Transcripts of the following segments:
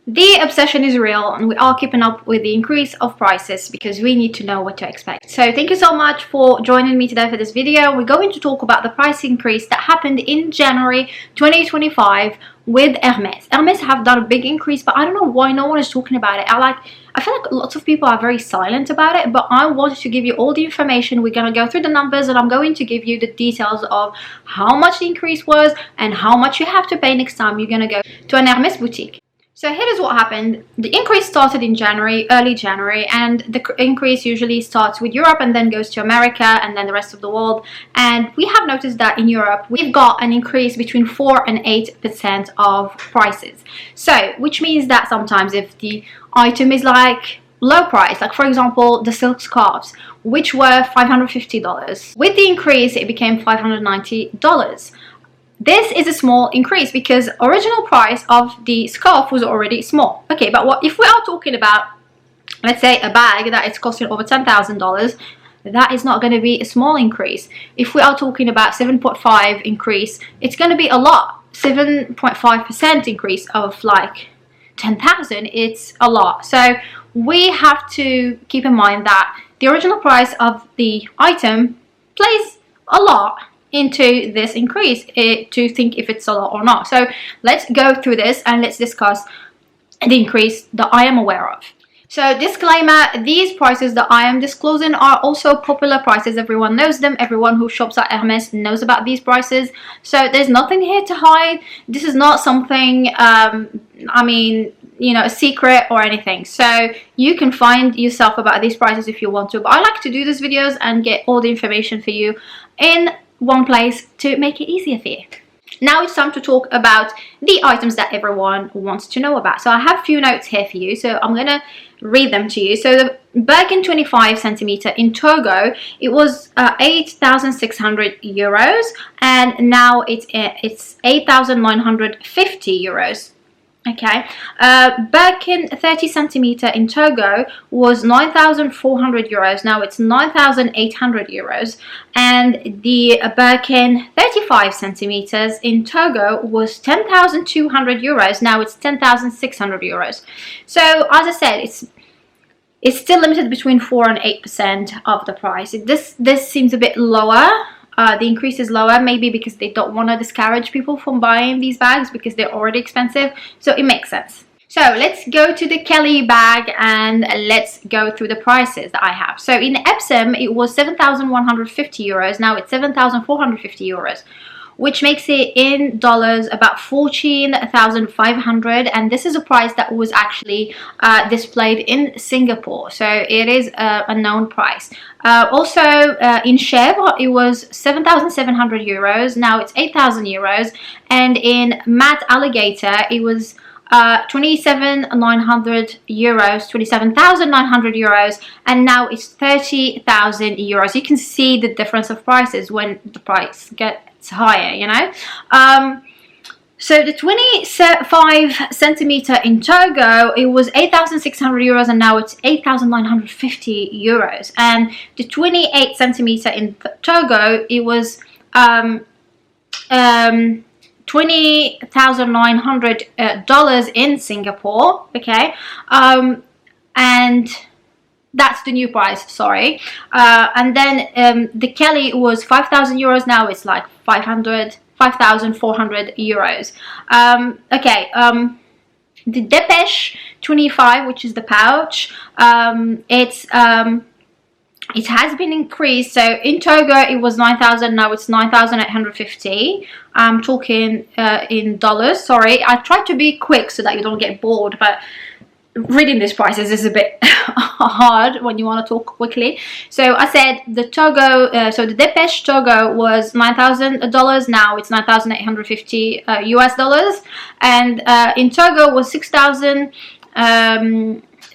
The obsession is real, and we are keeping up with the increase of prices because we need to know what to expect. So thank you so much for joining me today for this video. We're going to talk about the price increase that happened in January 2025 with Hermes. Hermes have done a big increase, but I don't know why no one is talking about it. I feel like lots of people are very silent about it, but I wanted to give you all the information. We're going to go through the numbers, and I'm going to give you the details of how much the increase was and how much you have to pay next time you're going to go to an Hermes boutique. So here is what happened. The increase started in January, early January, and the increase usually starts with Europe and then goes to America and then the rest of the world. And we have noticed that in Europe, we've got an increase between 4 and 8% of prices. So, which means that sometimes if the item is like low price, like for example, the silk scarves, which were $550, with the increase, it became $590. This is a small increase because original price of the scarf was already small. Okay, but what if we are talking about, let's say, a bag that is costing over $10,000, that is not going to be a small increase. If we are talking about 7.5 increase, it's going to be a lot. 7.5% increase of like 10,000, it's a lot. So we have to keep in mind that the original price of the item plays a lot into this increase to think if it's a lot or not. So let's go through this and let's discuss the increase that I am aware of. So disclaimer, these prices that I am disclosing are also popular prices. Everyone knows them. Everyone who shops at Hermes knows about these prices. So there's nothing here to hide. This is not something, I mean, you know, a secret or anything. So you can find yourself about these prices if you want to. But I like to do these videos and get all the information for you in one place to make it easier for you. Now it's time to talk about the items that everyone wants to know about. So I have a few notes here for you, so I'm gonna read them to you. So the Birkin 25 centimeter in Togo, it was 8,600 euros, and now it's 8,950 euros. Okay, Birkin 30 centimeter in Togo was 9,400 euros. Now it's 9,800 euros. And the Birkin 35 centimeters in Togo was 10,200 euros. Now it's 10,600 euros. So as I said, it's still limited between 4 and 8% of the price. This seems a bit lower. The increase is lower, maybe because they don't want to discourage people from buying these bags because they're already expensive, so it makes sense. So let's go to the Kelly bag and let's go through the prices that I have. So in Epsom, it was 7,150 euros. Now it's 7,450 euros, which makes it in dollars about 14,500, and this is a price that was actually displayed in Singapore, so it is a known price. Also in Chèvre, it was 7,700 euros. Now it's 8,000 euros, and in Matte Alligator, it was 27,900 euros, and now it's 30,000 euros. You can see the difference of prices when the price gets higher, you know. So the 25 centimeter in Togo, it was 8,600 euros, and now it's 8,950 euros. And the 28 centimeter in Togo, it was $20,900 in Singapore. Okay, and that's the new price, sorry. And then the Kelly was 5,000 euros. Now it's like 5,400 euros. Okay, the Dépêche 25, which is the pouch, it has been increased. So in Togo it was 9,000, now it's 9,850. I'm talking in dollars, sorry. I try to be quick so that you don't get bored, but reading these prices is a bit hard when you want to talk quickly. So I said the Togo, so the Dépêche Togo was $9,000. Now it's 9,850 US dollars, and in Togo was 6,000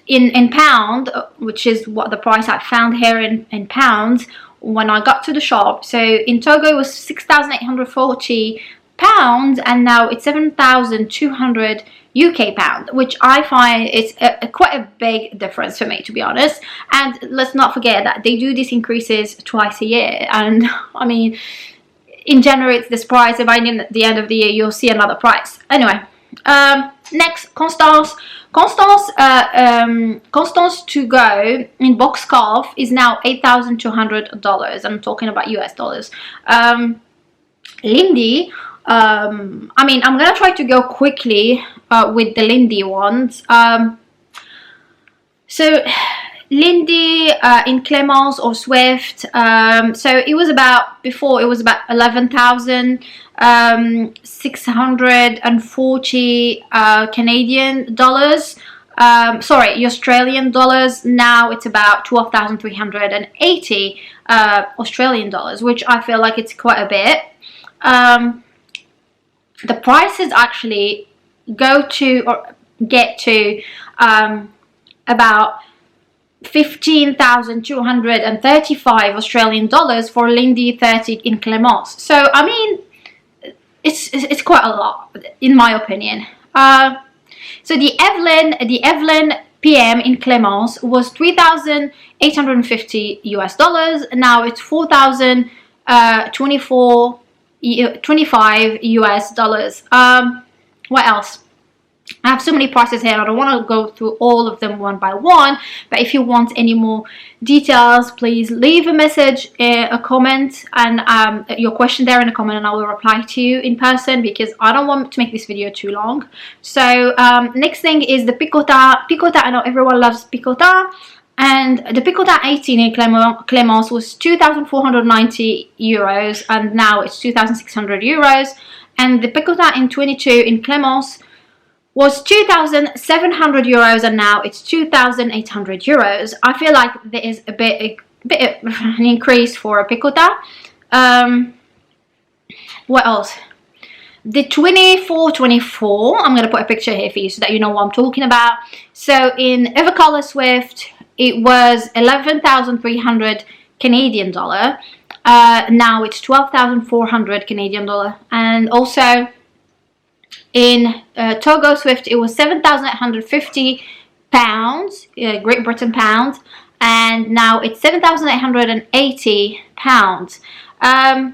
in pound, which is what the price I found here in pounds when I got to the shop. So in Togo it was 6,840 pounds, and now it's 7,200 UK pound, which I find is quite a big difference for me, to be honest. And let's not forget that they do these increases twice a year, and I mean, in January it's this price, and by the end of the year you'll see another price. Anyway, Next, Constance. Constance to go in box scarf is now $8,200. I'm talking about US dollars. Lindy, I mean, I'm gonna try to go quickly with the Lindy ones. So Lindy in Clemence or Swift, so it was about, before it was about 11,640 Canadian dollars. Sorry, Australian dollars. Now it's about 12,380 Australian dollars, which I feel like it's quite a bit. The prices actually go to or get to about 15,235 Australian dollars for Lindy 30 in Clemence. So I mean, it's quite a lot in my opinion. So the Evelyn PM in Clemence was 3,850 US dollars. Now it's 4,025 US dollars. What else? I have so many prices here. I don't want to go through all of them one by one, but if you want any more details, please leave a message, a comment, and your question there in a comment, and I will reply to you in person, because I don't want to make this video too long. So next thing is the Picotin. Picotin, I know everyone loves Picotin, and the Picotin 18 in Clemence was 2,490 euros, and now it's 2,600 euros. And the Picotin in 22 in Clemence was 2,700 euros, and now it's 2,800 euros. I feel like there is a bit of an increase for a Picotin. What else? The 24, I'm going to put a picture here for you so that you know what I'm talking about. So in Evercolor Swift, it was 11,300 Canadian dollar. Now it's 12,400 Canadian dollar. And also in Togo Swift, it was 7,850 pounds, Great Britain pounds, and now it's 7,880 pounds. I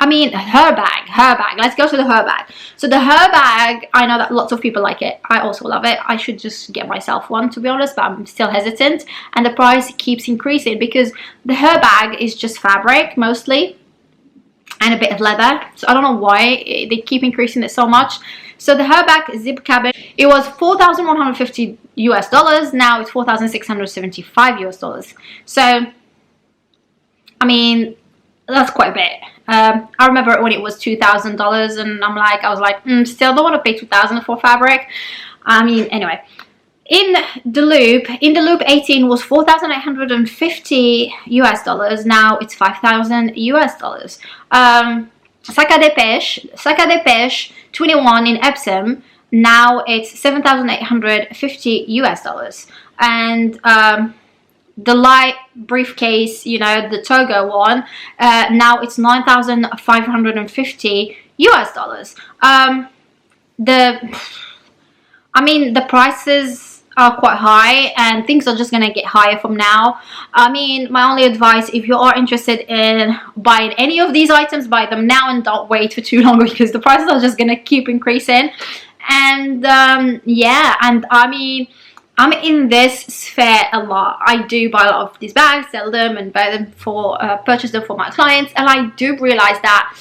mean, Herbag. Let's go to the Herbag. So the Herbag, I know that lots of people like it. I also love it. I should just get myself one, to be honest, but I'm still hesitant. And the price keeps increasing because the Herbag is just fabric mostly, and a bit of leather. So I don't know why they keep increasing it so much. So the Herbag zip cabin, it was 4,150 US dollars. Now it's 4,675 US dollars. So, I mean, that's quite a bit. I remember when it was $2,000, and I was like, still don't want to pay $2,000 for fabric. I mean, anyway. In the Loop 18 was 4,850 US dollars. Now it's 5,000 US dollars. Sac à Dépêche 21 in Epsom. Now it's 7,850 US dollars. And the light briefcase, you know, the Togo one, now it's 9,550 US dollars. I mean, the prices are quite high, and things are just gonna get higher from now. I mean, my only advice, if you are interested in buying any of these items, buy them now and don't wait for too long, because the prices are just gonna keep increasing. And yeah, and I mean, I'm in this sphere a lot. I do buy a lot of these bags, sell them, and buy them for purchase them for my clients, and I do realize that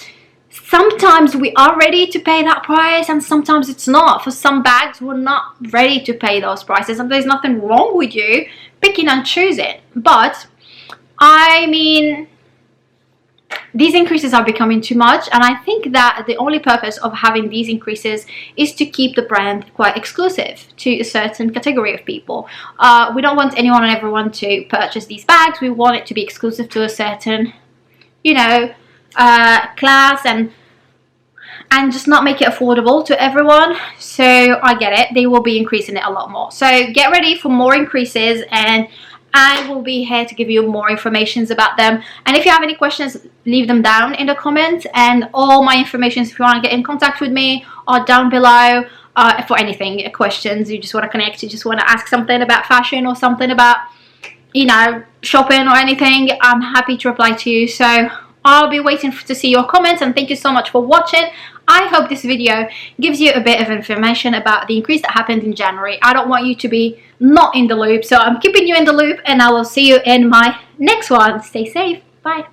sometimes we are ready to pay that price, and sometimes it's not. For some bags, we're not ready to pay those prices, and there's nothing wrong with you picking and choosing. But I mean, these increases are becoming too much, and I think that the only purpose of having these increases is to keep the brand quite exclusive to a certain category of people. We don't want anyone and everyone to purchase these bags. We want it to be exclusive to a certain, you know, class, and just not make it affordable to everyone. So I get it, they will be increasing it a lot more. So get ready for more increases, and I will be here to give you more information about them. And if you have any questions, leave them down in the comments, and all my information, if you want to get in contact with me, are down below. For anything, questions, you just want to connect, you just want to ask something about fashion or something about, you know, shopping or anything, I'm happy to reply to you. So I'll be waiting to see your comments, and thank you so much for watching. I hope this video gives you a bit of information about the increase that happened in January. I don't want you to be not in the loop, so I'm keeping you in the loop, and I will see you in my next one. Stay safe. Bye.